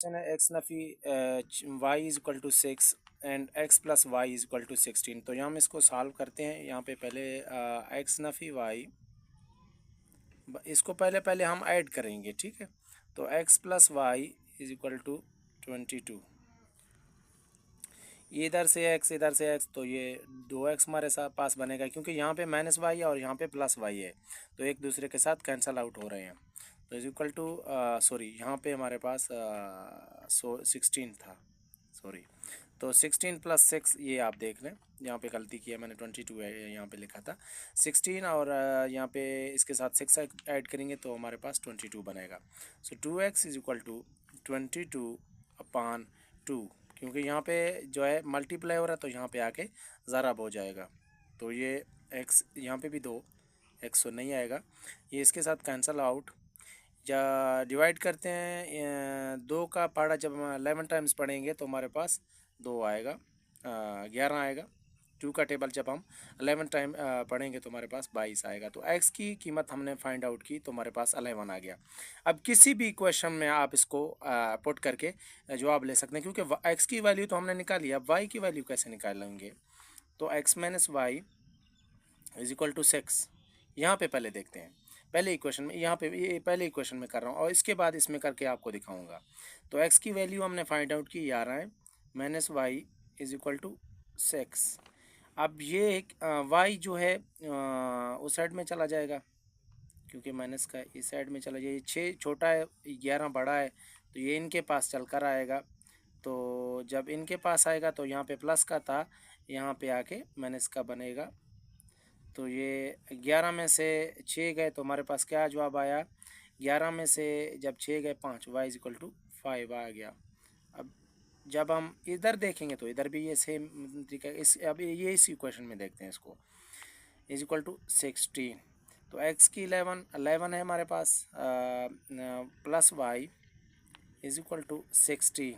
Question है x नफी y is equal to 6 and x plus y is equal to 16। तो यहाँ हम इसको सॉल्व करते हैं। यहाँ पे पहले एक्स नफी वाई, इसको पहले हम ऐड करेंगे, ठीक है। तो x plus y is equal to 22। ये इधर से एक्स, इधर से एक्स, तो ये 2x हमारे साथ पास बनेगा, क्योंकि यहाँ पे माइनस वाई है और यहाँ पे प्लस वाई है, तो एक दूसरे के साथ कैंसल आउट हो रहे हैं। तो इज इक्वल टू सॉरी, यहाँ पे हमारे पास 16 था, सॉरी। तो 16 प्लस 6, ये आप देख लें, यहाँ पे गलती किया मैंने, 22 है यहाँ पे लिखा था 16, और यहाँ पे इसके साथ 6 ऐड करेंगे तो हमारे पास 22 बनेगा। सो 2x इज इक्वल टू 22/2, क्योंकि यहाँ पे जो है मल्टीप्लाई हो रहा है तो यहाँ पे आके ज़रब हो जाएगा। तो ये x यहाँ पे भी 2 x तो नहीं आएगा, ये इसके साथ कैंसल आउट। या डिवाइड करते हैं, 2 का पहाड़ा जब हम 11 टाइम्स पढ़ेंगे तो हमारे पास 2 आएगा, 11 आएगा। 2 का टेबल जब हम 11 टाइम पढ़ेंगे तो हमारे पास 22 आएगा। तो x की कीमत हमने फाइंड आउट की तो हमारे पास 11 आ गया। अब किसी भी क्वेश्चन में आप इसको पुट करके जवाब ले सकते हैं, क्योंकि x की वैल्यू तो हमने निकाली, अब y की वैल्यू कैसे निकालेंगे। तो x minus y is equal to 6, यहाँ पे पहले देखते हैं। पहले इक्वेशन में, यहाँ पे ये पहले इक्वेशन में कर रहा हूँ और इसके बाद इसमें करके आपको दिखाऊंगा। तो x की वैल्यू हमने फाइंड आउट की 11 है, minus y is equal to 6। अब ये y जो है उस साइड में चला जाएगा, क्योंकि माइनस का इस साइड में चला जाए। 6 छोटा है, 11 बड़ा है, तो ये इनके पास चल कर आएगा। तो जब इनके पास आएगा तो यहाँ पे प्लस का था, यहाँ पे आके माइनस का बनेगा। तो ये 11 में से 6 गए तो हमारे पास क्या जवाब आया, 11 में से जब 6 गए 5, y इज इक्वल टू 5 आ गया। अब जब हम इधर देखेंगे तो इधर भी ये सेम तरीका, इस अब ये इस इक्वेशन में देखते हैं इसको, इज इक्वल टू 16। तो x की 11 है हमारे पास, plus y is equal to 16।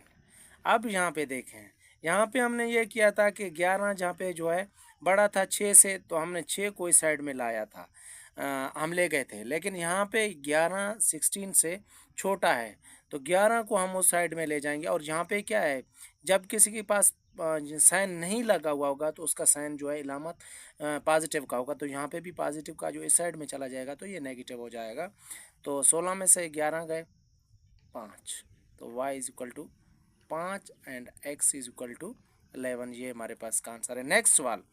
अब यहाँ पे देखें, यहाँ पे हमने ये किया था कि 11 जहाँ पे जो है बड़ा था 6 से, तो हमने 6 को इस साइड में लाया था, हम ले गए थे। लेकिन यहाँ पे 11 16 से छोटा है, तो 11 को हम उस साइड में ले जाएंगे। और यहाँ पे क्या है, जब किसी के पास साइन नहीं लगा हुआ होगा तो उसका साइन जो है इलामत पॉजिटिव का होगा। तो यहाँ पे भी पॉजिटिव का जो इस साइड में चला जाएगा तो ये नेगेटिव हो जाएगा। तो 16 में से 11 गए 5, तो y is equal to 5 and x is equal to 11। ये हमारे पास का आंसर है। नेक्स्ट सवाल,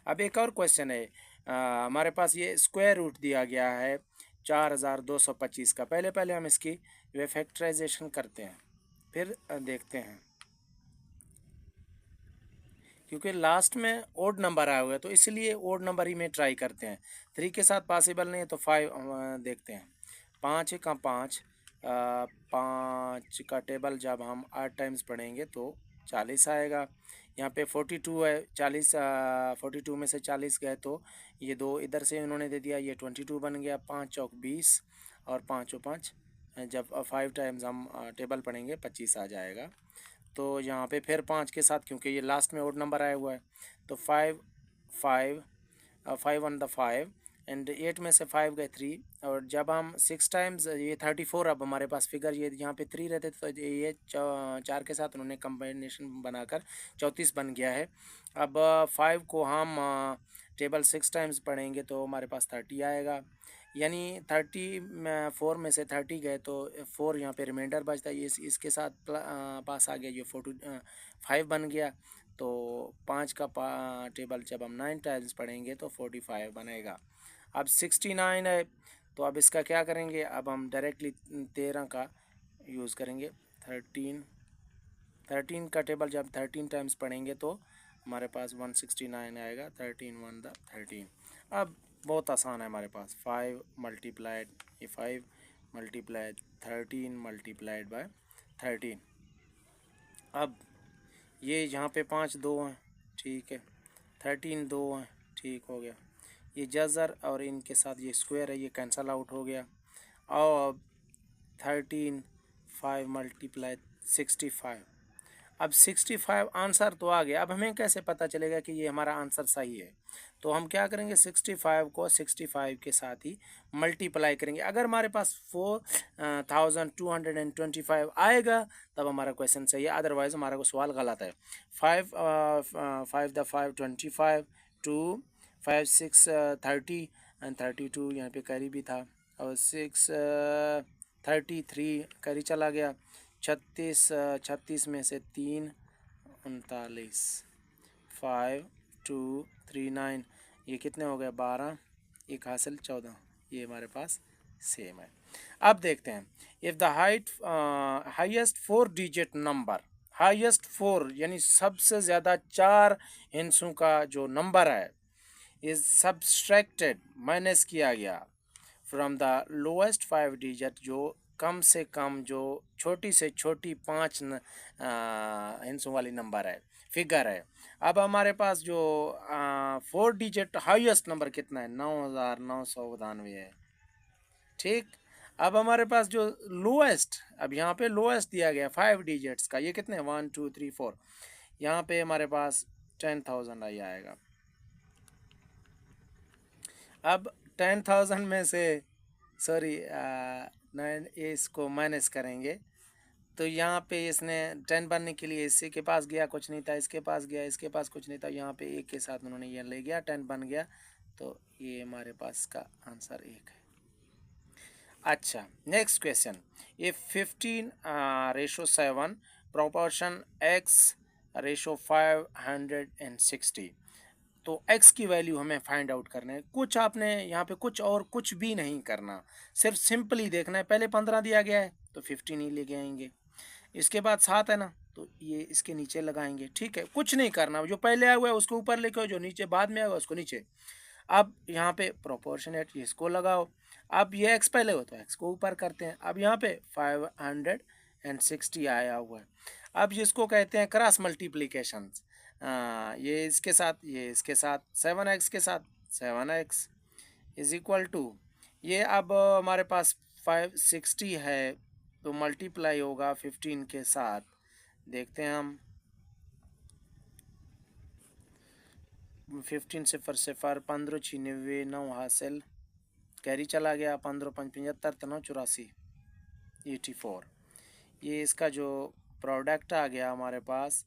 अब एक और क्वेश्चन है, हमारे पास ये स्क्वायर रूट दिया गया है 4225 का। पहले हम इसकी जो है फैक्टराइजेशन करते हैं, फिर देखते हैं, क्योंकि लास्ट में ओड नंबर आया हुआ है तो इसलिए ओड नंबर ही में ट्राई करते हैं। 3 के साथ पॉसिबल नहीं है तो 5 देखते हैं। 5 का 5, 5 का टेबल जब हम 8 टाइम्स पढ़ेंगे तो 40 आएगा। यहाँ पे 42 है, 40 42 में से 40 गए तो ये 2 इधर से उन्होंने दे दिया, ये 22 बन गया। 5 चौक 20 और 5 5, जब 5 टाइम्स हम टेबल पढ़ेंगे 25 आ जाएगा। तो यहाँ पे फिर 5 के साथ, क्योंकि ये लास्ट में ओड नंबर आया हुआ है, तो 5 5 5 1 द 5 एंड 8 में से 5 गए 3। और जब हम 6 टाइम्स, ये 34, अब हमारे पास फिगर ये यहाँ पे 3 रहते तो ये 4 के साथ उन्होंने कम्बिनेशन बनाकर 34 बन गया है। अब 5 को हम टेबल 6 टाइम्स पढ़ेंगे तो हमारे पास 30 आएगा। यानी 34 में से 30 गए तो 4 यहाँ पे रिमाइंडर बचता है, ये इसके साथ पास आ गया, ये 5 बन गया। तो 5 का टेबल जब हम 9 टाइम्स पढ़ेंगे तो 45 बनेगा। अब 69 है, तो अब इसका क्या करेंगे, अब हम डायरेक्टली 13 का यूज़ करेंगे। 13 का टेबल जब 13 टाइम्स पढ़ेंगे तो हमारे पास 169 आएगा। 13 1 द 13। अब बहुत आसान है हमारे पास, 5 मल्टीप्लाइड, ये 5 मल्टीप्लाइड 13 मल्टीप्लाइड बाय 13। अब ये यहाँ पे 5 2 हैं, ठीक है, 13 2 हैं, ठीक हो गया। ये जज़र और इनके साथ ये स्क्वायर है, ये कैंसल आउट हो गया। और 13 5 मल्टीप्लाई 65। अब 65 आंसर तो आ गया। अब हमें कैसे पता चलेगा कि ये हमारा आंसर सही है? तो हम क्या करेंगे, 65 को 65 के साथ ही मल्टीप्लाई करेंगे। अगर हमारे पास 4225 आएगा तब हमारा क्वेश्चन सही है, अदरवाइज हमारा को सवाल गलत है। 5 5 द 5 25 टू 5 6 30 एंड 32 यहाँ पे कैरी भी था, और 6 33 कैरी चला गया। 36 में से 3 39, 5239, ये कितने हो गए 12, एक हासिल 14, ये हमारे पास सेम है। अब देखते हैं, if the highest 4 digit number, highest 4 यानी सबसे ज़्यादा 4 हिंसों का जो नंबर है, इज सब्सट्रैक्टेड माइनस किया गया फ्रॉम द लोएस्ट 5 डिजिट, जो कम से कम जो छोटी से छोटी 5 हिंसों वाली नंबर है, फिगर है। अब हमारे पास जो 4 डिजिट हाईएस्ट नंबर कितना है, 9992 है। ठीक, अब हमारे पास जो लोएस्ट, अब यहाँ पे लोएस्ट दिया गया 5 डिजिट्स का, ये कितने 1 2 3 4, यहाँ पे हमारे पास 10,000 आई आएगा। अब 10,000 में से सॉरी 9, इसको माइनस करेंगे तो यहाँ पे इसने 10 बनने के लिए इसी के पास गया, कुछ नहीं था, इसके पास गया, इसके पास कुछ नहीं था, यहाँ पे एक के साथ उन्होंने ये ले गया, 10 बन गया, तो ये हमारे पास का आंसर 1 है। अच्छा, नेक्स्ट क्वेश्चन, ये 15:7 प्रोपोर्शन x रेशो 560, तो x की वैल्यू हमें फाइंड आउट करना है। कुछ आपने यहाँ पे कुछ और कुछ भी नहीं करना, सिर्फ सिंपली देखना है। पहले 15 दिया गया है तो 15 ही लेके आएंगे, इसके बाद 7 है ना, तो ये इसके नीचे लगाएंगे। ठीक है, कुछ नहीं करना, जो पहले आया हुआ है उसको ऊपर लेके आओ, जो नीचे बाद में आया हुआ उसको नीचे। अब यहाँ पे प्रोपोर्शनेट इसको लगाओ, अब ये x पहले हो तो x को ऊपर करते हैं। अब यहाँ पे 560 आया हुआ है, अब जिसको कहते हैं क्रॉस मल्टीप्लिकेशन, ये इसके साथ, ये इसके साथ, 7x के साथ 7x इज इक्वल टू, ये अब हमारे पास 560 है तो मल्टीप्लाई होगा 15 के साथ। देखते हैं हम, 15 सिफर सिफर 15 96 9 हासिल, कैरी चला गया, 15 5 75 9 84 84, ये इसका जो प्रोडक्ट आ गया हमारे पास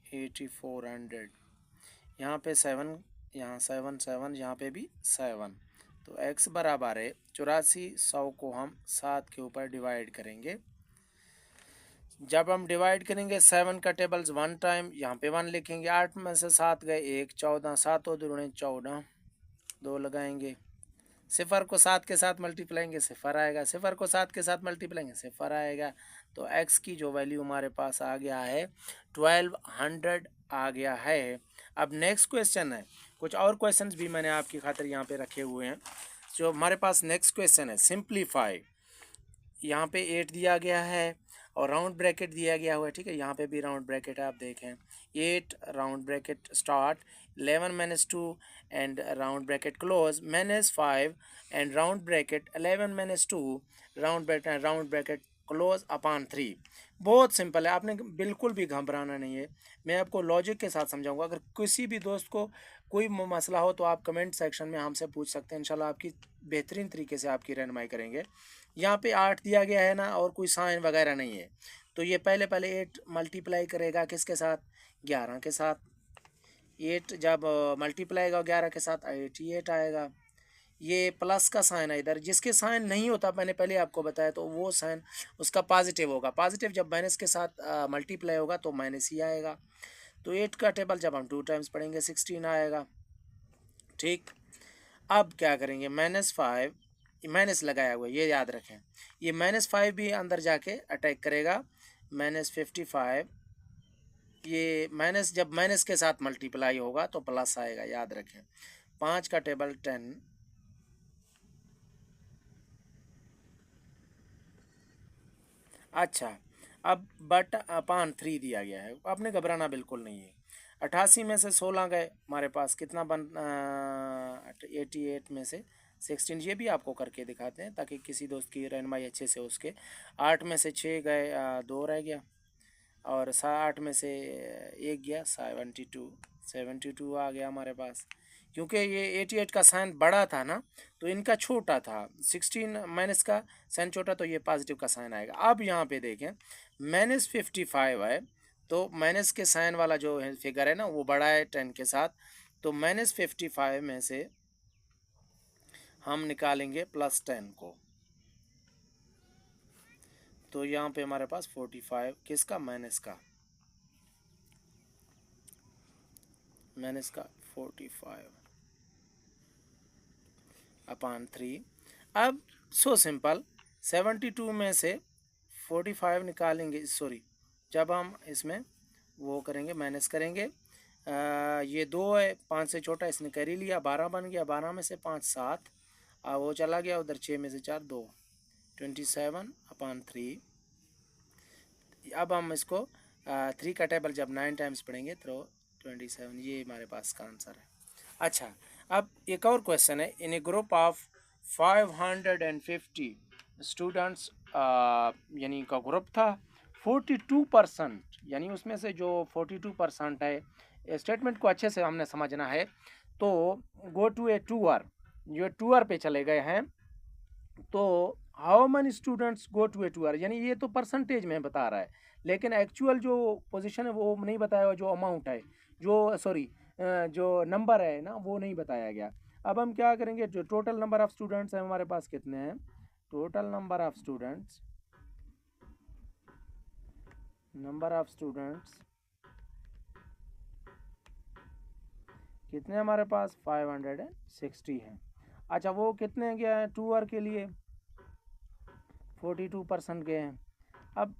8400। यहाँ पे 7, यहाँ 7 7, यहाँ पे भी 7, तो x बराबर है 8400 को हम 7 के ऊपर डिवाइड करेंगे। जब हम डिवाइड करेंगे 7 का टेबल्स 1 टाइम, यहाँ पे 1 लिखेंगे, 8 में से 7 गए 1, 14, 7 दूनी 14, 2 लगाएंगे, सिफर को 7 के साथ मल्टीप्लाएंगे सिफर आएगा, सिफर को 7 के साथ मल्टीप्लाएंगे सिफर आएगा, तो x की जो वैल्यू हमारे पास आ गया है 1200 आ गया है। अब नेक्स्ट क्वेश्चन है, कुछ और क्वेश्चंस भी मैंने आपकी खातिर यहाँ पे रखे हुए हैं। जो हमारे पास नेक्स्ट क्वेश्चन है, सिंप्लीफाई, यहाँ पे 8 दिया गया है और राउंड ब्रैकेट दिया गया हुआ है। ठीक है, यहाँ पे भी राउंड ब्रैकेट है, आप देखें 8 round bracket start, 11 - 2 and round bracket close, -5 and round bracket 11 - 2 round bracket close upon 3। बहुत सिंपल है, आपने बिल्कुल भी घबराना नहीं है, मैं आपको लॉजिक के साथ समझाऊंगा। अगर किसी भी दोस्त को कोई मसला हो तो आप कमेंट सेक्शन में हमसे पूछ सकते हैं, इंशाल्लाह आपकी बेहतरीन तरीके से आपकी रहनुमाई करेंगे। यहाँ पे 8 दिया गया है ना, और कोई साइन वगैरह नहीं है, तो ये पहले 8 मल्टीप्लाई करेगा किसके साथ, 11 के साथ। 8 जब मल्टीप्लाई का 11 के साथ 88 आएगा। ये प्लस का साइन है इधर, जिसके साइन नहीं होता मैंने पहले आपको बताया, तो वो साइन उसका पॉजिटिव होगा। पॉजिटिव जब माइनस के साथ मल्टीप्लाई होगा तो माइनस ही आएगा। तो 8 का टेबल जब हम 2 टाइम्स पढ़ेंगे 16 आएगा। ठीक, अब क्या करेंगे, -5 माइनस लगाया हुआ है, ये याद रखें, ये -5 भी अंदर जाके अटैक करेगा, -55, ये माइनस जब माइनस के साथ मल्टीप्लाई होगा तो प्लस आएगा, याद रखें। 5 का टेबल 10, अच्छा, अब बट अपॉन 3 दिया गया है, आपने घबराना बिल्कुल नहीं है। 88 में से 16 गए, हमारे पास कितना 88 में से 16, ये भी आपको करके दिखाते हैं ताकि किसी दोस्त की रहनुमाई अच्छे से उसके। 8 में से 6 गए, 2 रह गया। और 60 में से एक गया 72 आ गया हमारे पास। क्योंकि ये 88 का साइन बड़ा था ना, तो इनका छोटा था, 16 माइनस का साइन छोटा, तो ये पॉजिटिव का साइन आएगा। अब यहाँ पे देखें -55 है, तो माइनस के साइन वाला जो है फिगर है ना, वो बड़ा है 10 के साथ, तो -55 में से हम निकालेंगे +10 को, तो यहाँ पे हमारे पास 45 किसका, माइनस का 45/3। अब सो सिंपल, 72 में से 45 निकालेंगे, सॉरी, जब हम इसमें वो करेंगे माइनस करेंगे, ये 2 है, 5 से छोटा, इसने कैरी लिया, 12 बन गया, 12 में से 5 7, वो चला गया उधर, 6 में से 4 2, 27/3। अब हम इसको 3 का टेबल जब 9 टाइम्स पढ़ेंगे तो 27, ये हमारे पास का आंसर है। अच्छा, अब एक और क्वेश्चन है, इन ए ग्रुप ऑफ 550 स्टूडेंट्स, यानी का ग्रुप था, 42%, यानी उसमें से जो 42% है, स्टेटमेंट को अच्छे से हमने समझना है, तो गो टू ए टूर, जो टूर पे चले गए हैं, तो how many students go to a tour, यानी ये तो परसेंटेज में बता रहा है, लेकिन एक्चुअल जो पोजीशन है वो नहीं बताया, जो अमाउंट है, जो सॉरी जो नंबर है ना, वो नहीं बताया गया। अब हम क्या करेंगे, जो टोटल नंबर ऑफ स्टूडेंट्स हैं हमारे पास कितने हैं, टोटल नंबर ऑफ स्टूडेंट्स कितने हमारे पास 560 हैं। अच्छा, वो कितने गए हैं टूर के लिए, 42% गए हैं। अब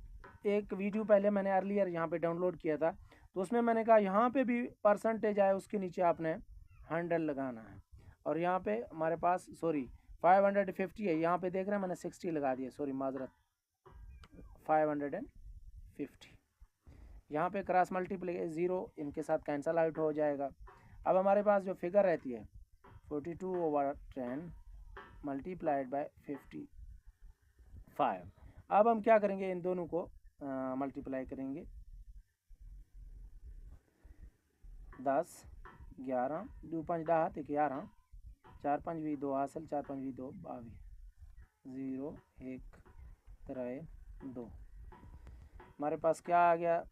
एक वीडियो पहले मैंने अर्लियर यहाँ पे डाउनलोड किया था, तो उसमें मैंने कहा यहाँ पे भी परसेंटेज आए, उसके नीचे आपने 100 लगाना है, और यहाँ पे हमारे पास सॉरी 550 है, यहाँ पे देख रहे हैं मैंने 60 लगा दिया, सॉरी माजरत, 550, यहाँ पे क्रॉस मल्टीप्लाई 0 इनके साथ कैंसल आउट हो जाएगा। अब हमारे पास जो फिगर रहती है 42/10 मल्टीप्लाइड बाय 55। अब हम क्या करेंगे, इन दोनों को मल्टीप्लाई करेंगे, 10 11 2 5 10 11, 4 5 भी 2 हासिल, 4 5 भी 2 22, 0 1 3 2, हमारे पास क्या आ गया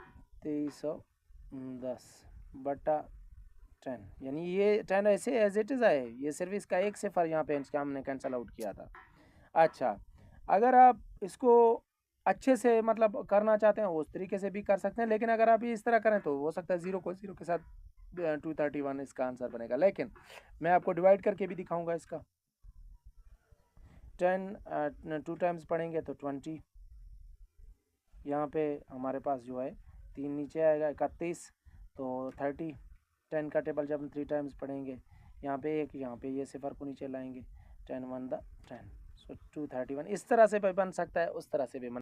2310/10, यानी ये 10 ऐसे एज इट इज़ आए, ये सिर्फ इसका एक सिफर यहाँ पे हमने कैंसिल आउट किया था। अच्छा, अगर आप इसको अच्छे से मतलब करना चाहते हैं उस तरीके से भी कर सकते हैं, लेकिन अगर आप इस तरह करें तो हो सकता है 0 को 0 के साथ 231 इसका आंसर बनेगा, लेकिन मैं आपको डिवाइड करके भी दिखाऊंगा इसका। 10 2 टाइम्स पढ़ेंगे तो 20, यहाँ पे हमारे पास जो है 3 नीचे आएगा 31, तो 30, 10 का टेबल जब हम 3 टाइम्स पढ़ेंगे, यहाँ पे एक, यहाँ पे ये सिफर को नीचे लाएंगे, 10 1 10, सो 231, इस तरह से भी बन सकता है, उस तरह से भी बन